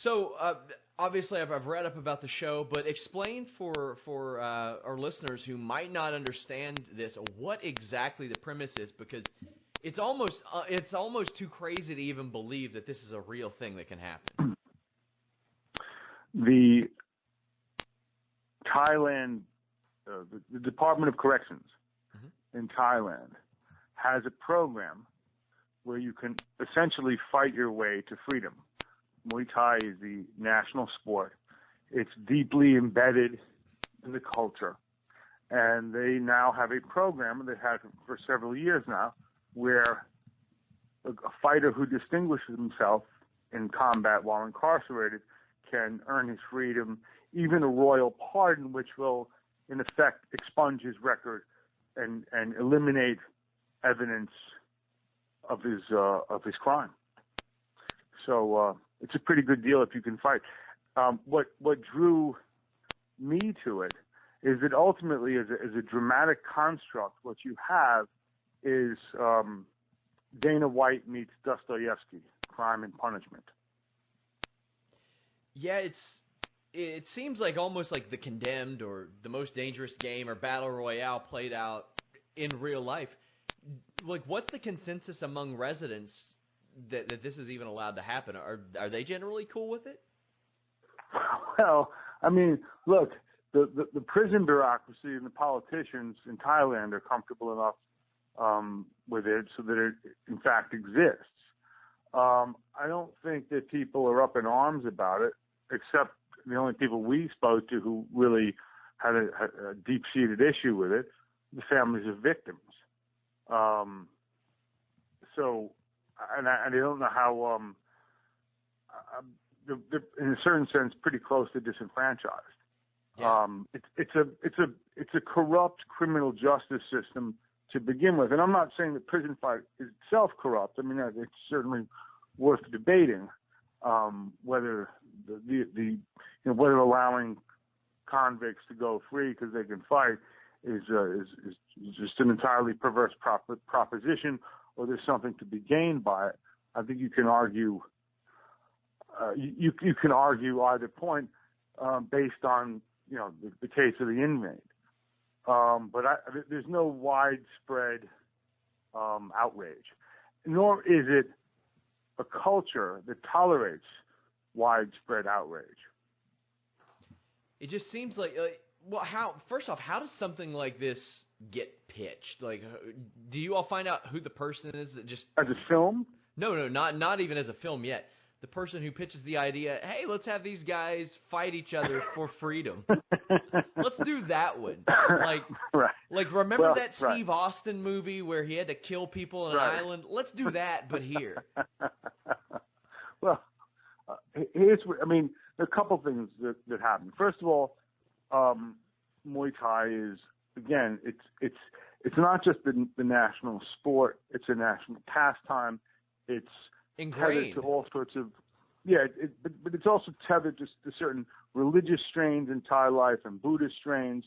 So obviously, I've read up about the show, but explain for our listeners who might not understand this what exactly the premise is, because it's almost too crazy to even believe that this is a real thing that can happen. The Thailand, the Department of Corrections in Thailand has a program where you can essentially fight your way to freedom. Muay Thai is the national sport. It's deeply embedded in the culture. And they now have a program, they've had it for several years now, where a fighter who distinguishes himself in combat while incarcerated can earn his freedom, even a royal pardon, which will, in effect, expunge his record and eliminate evidence of his crime. So it's a pretty good deal if you can fight. What drew me to it is that ultimately, as a dramatic construct, what you have is Dana White meets Dostoevsky, Crime and Punishment. Yeah, it seems like almost like The Condemned or The Most Dangerous Game or Battle Royale played out in real life. Like, what's the consensus among residents that this is even allowed to happen? Are they generally cool with it? Well, I mean, look, the prison bureaucracy and the politicians in Thailand are comfortable enough with it so that it, in fact, exists. I don't think that people are up in arms about it, except the only people we spoke to who really had a deep-seated issue with it, the families of victims. So, and I don't know how, they're in a certain sense pretty close to disenfranchised. Yeah. It's a corrupt criminal justice system to begin with, and I'm not saying that prison fight is itself corrupt. I mean, it's certainly worth debating whether whether allowing convicts to go free because they can fight is just an entirely perverse proposition, or there's something to be gained by it. I think you can argue. You can argue either point based on the case of the inmate, but there's no widespread outrage, nor is it a culture that tolerates widespread outrage. It just seems like, well, first off, how does something like this get pitched? Like, do you all find out who the person is that just... As a film? No, not even as a film yet. The person who pitches the idea, hey, let's have these guys fight each other for freedom. Let's do that one. Like remember that Steve Austin movie where he had to kill people on an island? Let's do that, but here. Well, there are a couple things that happen. First of all, Muay Thai is, again, it's not just the national sport; it's a national pastime. It's ingrained tethered to all sorts of, but it's also tethered to certain religious strains in Thai life and Buddhist strains.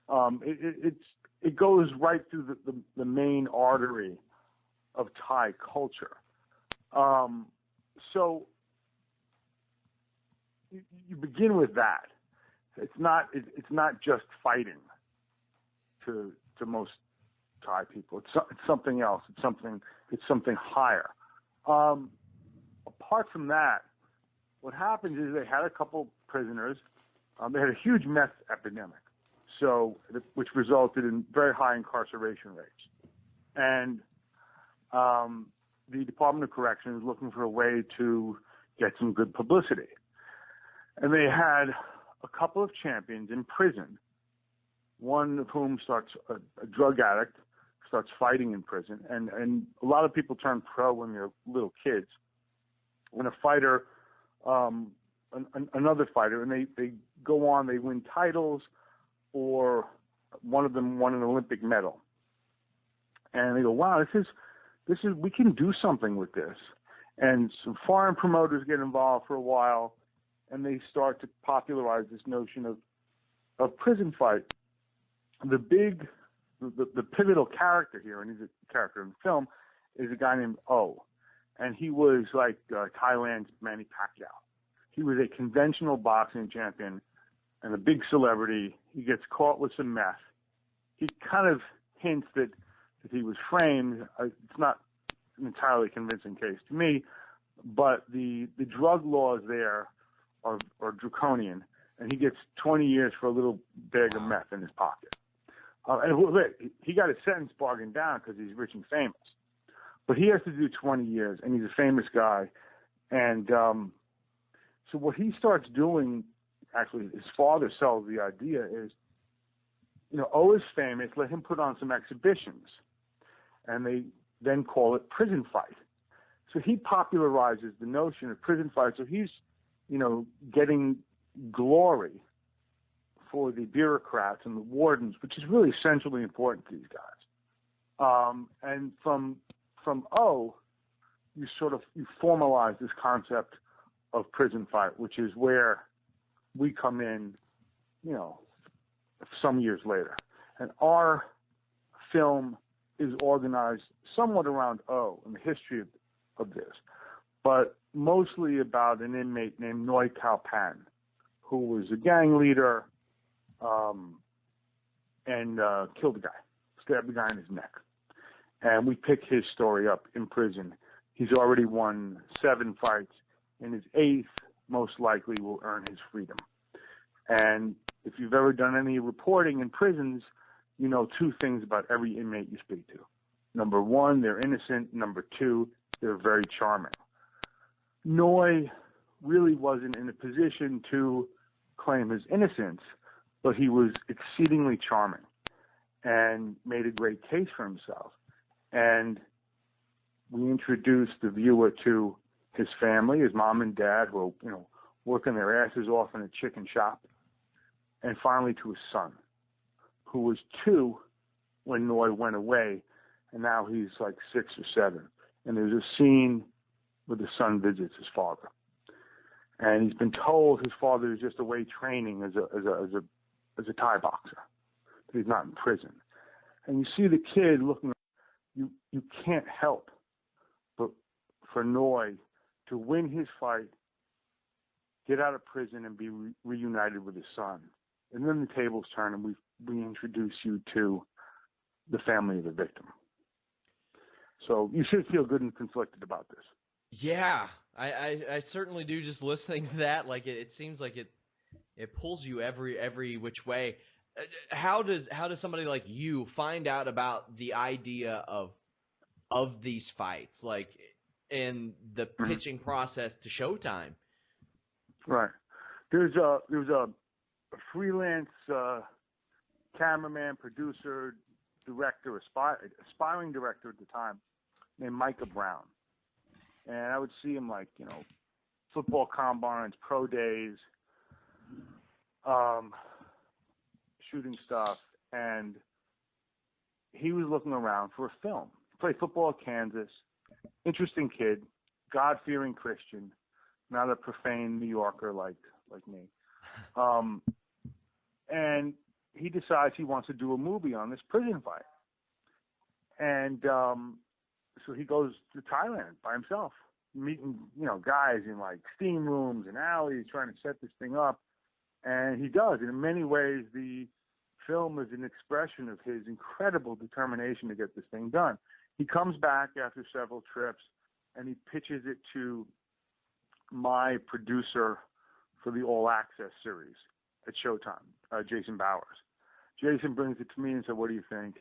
It goes right through the main artery of Thai culture. So you begin with that. It's not just fighting to most Thai people. It's something else. It's something higher. Apart from that, what happens is they had a couple prisoners. They had a huge meth epidemic, which resulted in very high incarceration rates. And the Department of Corrections was looking for a way to get some good publicity. And they had a couple of champions in prison, one of whom a drug addict, starts fighting in prison. And a lot of people turn pro when they're little kids. When a fighter, another fighter, and they go on, they win titles, or one of them won an Olympic medal. And they go, wow, this is, we can do something with this. And some foreign promoters get involved for a while, and they start to popularize this notion of prison fight. The pivotal character here, and he's a character in the film, is a guy named O. And he was like Thailand's Manny Pacquiao. He was a conventional boxing champion and a big celebrity. He gets caught with some meth. He kind of hints that he was framed. It's not an entirely convincing case to me, but the drug laws there are draconian, and he gets 20 years for a little bag of meth in his pocket. And he got his sentence bargained down because he's rich and famous. But he has to do 20 years, and he's a famous guy. And so what he starts doing, actually, his father sells the idea is, O is famous, let him put on some exhibitions. And they then call it prison fight. So he popularizes the notion of prison fight. So he's, getting glory for the bureaucrats and the wardens, which is really essentially important to these guys. And from O, you formalize this concept of prison fight, which is where we come in, some years later. And our film is organized somewhat around O and the history of this, but mostly about an inmate named Noy Kalpan, who was a gang leader, and killed a guy, stabbed the guy in his neck. And we pick his story up in prison. He's already won 7 fights. In his 8th, most likely will earn his freedom. And if you've ever done any reporting in prisons, you know 2 things about every inmate you speak to. Number 1, they're innocent. Number 2, they're very charming. Noy really wasn't in a position to claim his innocence, but he was exceedingly charming and made a great case for himself. And we introduced the viewer to his family, his mom and dad, who are, working their asses off in a chicken shop, and finally to his son, who was 2 when Noy went away, and now he's like 6 or 7. And there's a scene where the son visits his father, and he's been told his father is just away training as a Thai boxer. He's not in prison, and you see the kid looking. You can't help but for Noy to win his fight, get out of prison, and be reunited with his son. And then the tables turn, and we introduce you to the family of the victim. So you should feel good and conflicted about this. Yeah, I certainly do. Just listening to that, like it seems like it pulls you every which way. How does somebody like you find out about the idea of these fights, like in the pitching process to Showtime? Right. There's a freelance cameraman, producer, director, aspiring director at the time, named Micah Brown. And I would see him football combines, pro days, shooting stuff, and he was looking around for a film. He played football at Kansas, interesting kid, God-fearing Christian, not a profane New Yorker like me. And he decides he wants to do a movie on this prison fight. And so he goes to Thailand by himself, meeting, guys in steam rooms and alleys trying to set this thing up. And he does. And in many ways, the film is an expression of his incredible determination to get this thing done. He comes back after several trips, and he pitches it to my producer for the All Access series at Showtime, Jason Bowers. Jason brings it to me and said, "What do you think?"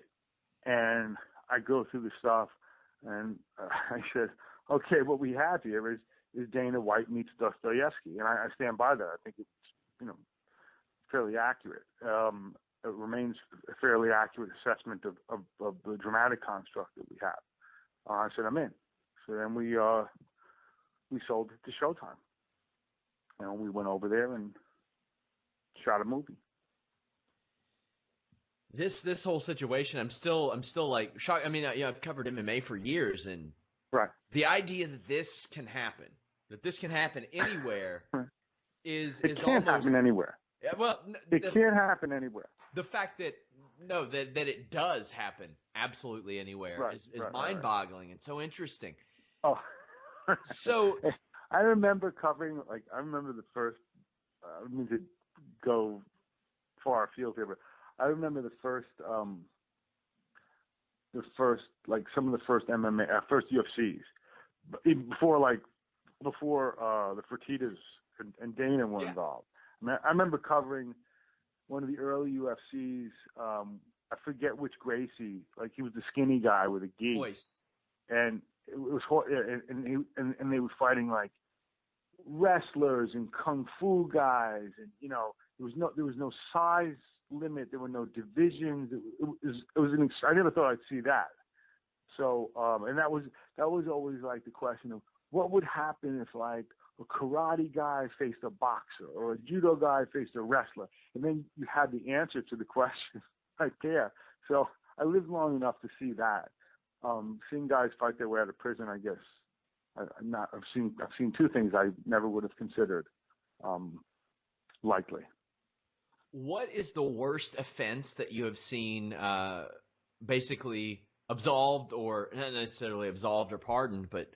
And I go through the stuff, and I said, "Okay, what we have here is Dana White meets Dostoevsky," and I stand by that. I think it's fairly accurate. It remains a fairly accurate assessment of the dramatic construct that we have. I said, "I'm in." So then we sold it to Showtime, and we went over there and shot a movie. This whole situation, I'm still like shocked. I mean, I've covered MMA for years, and right, the idea that this can happen anywhere, is can't almost happen anywhere. Yeah, well, it can't happen anywhere. The fact that it does happen absolutely anywhere is mind-boggling and so interesting. Oh, so I remember covering, like, I remember the first, I don't mean to go far afield here, but I remember the first, like, some of the first MMA, first UFCs, even before the Fertittas and Dana were involved. I mean, I remember covering one of the early UFCs. I forget which Gracie. Like, he was the skinny guy with a gi, and it was and they were fighting like wrestlers and kung fu guys, and there was no size limit. There were no divisions. I never thought I'd see that. So, and that was always like the question of what would happen if, like, a karate guy faced a boxer or a judo guy faced a wrestler, and then you had the answer to the question right there. So I lived long enough to see that. Seeing guys fight their way out of prison, I guess. I've seen two things I never would have considered likely. What is the worst offense that you have seen basically absolved, or not necessarily absolved or pardoned, but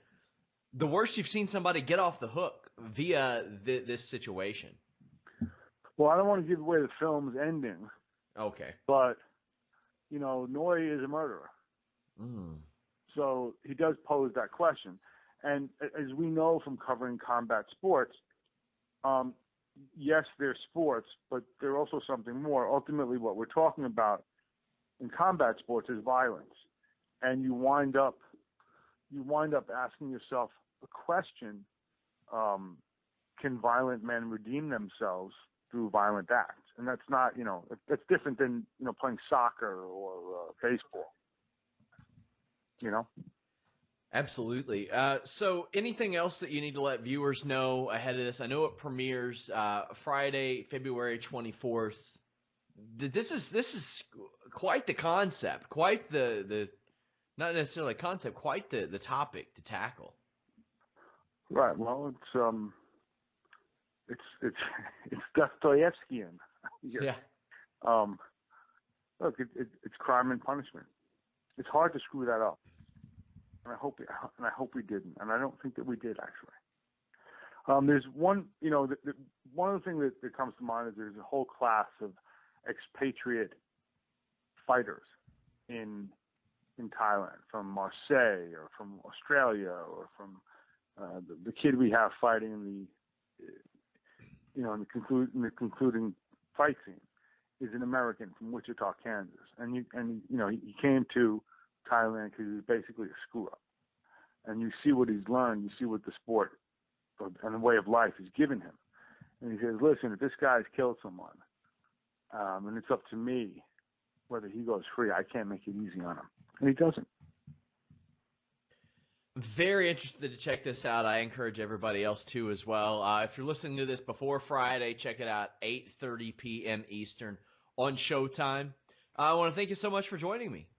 the worst you've seen somebody get off the hook via this situation? Well, I don't want to give away the film's ending. Okay. But, Noy is a murderer. Mm. So he does pose that question. And as we know from covering combat sports, yes, they're sports, but they're also something more. Ultimately, what we're talking about in combat sports is violence. And you wind up asking yourself a question, can violent men redeem themselves through violent acts? And that's not, that's different than, playing soccer or baseball, Absolutely. So anything else that you need to let viewers know ahead of this? I know it premieres Friday, February 24th. This is quite the concept, quite the not necessarily a concept, quite the topic to tackle. Right. Well, it's Dostoevskian. Yeah. Look, it's crime and punishment. It's hard to screw that up, and I hope we didn't, and I don't think that we did actually. There's one, one of the things that comes to mind is there's a whole class of expatriate fighters in Thailand, from Marseille or from Australia or from the kid we have fighting in the concluding fight scene is an American from Wichita, Kansas, and he came to Thailand because he was basically a screw up, and you see what he's learned, you see what the sport and the way of life has given him, and he says, listen, if this guy's killed someone, and it's up to me whether he goes free, I can't make it easy on him, and he doesn't. Very interested to check this out. I encourage everybody else to as well. If you're listening to this before Friday, check it out, 8:30 p.m. Eastern on Showtime. I want to thank you so much for joining me.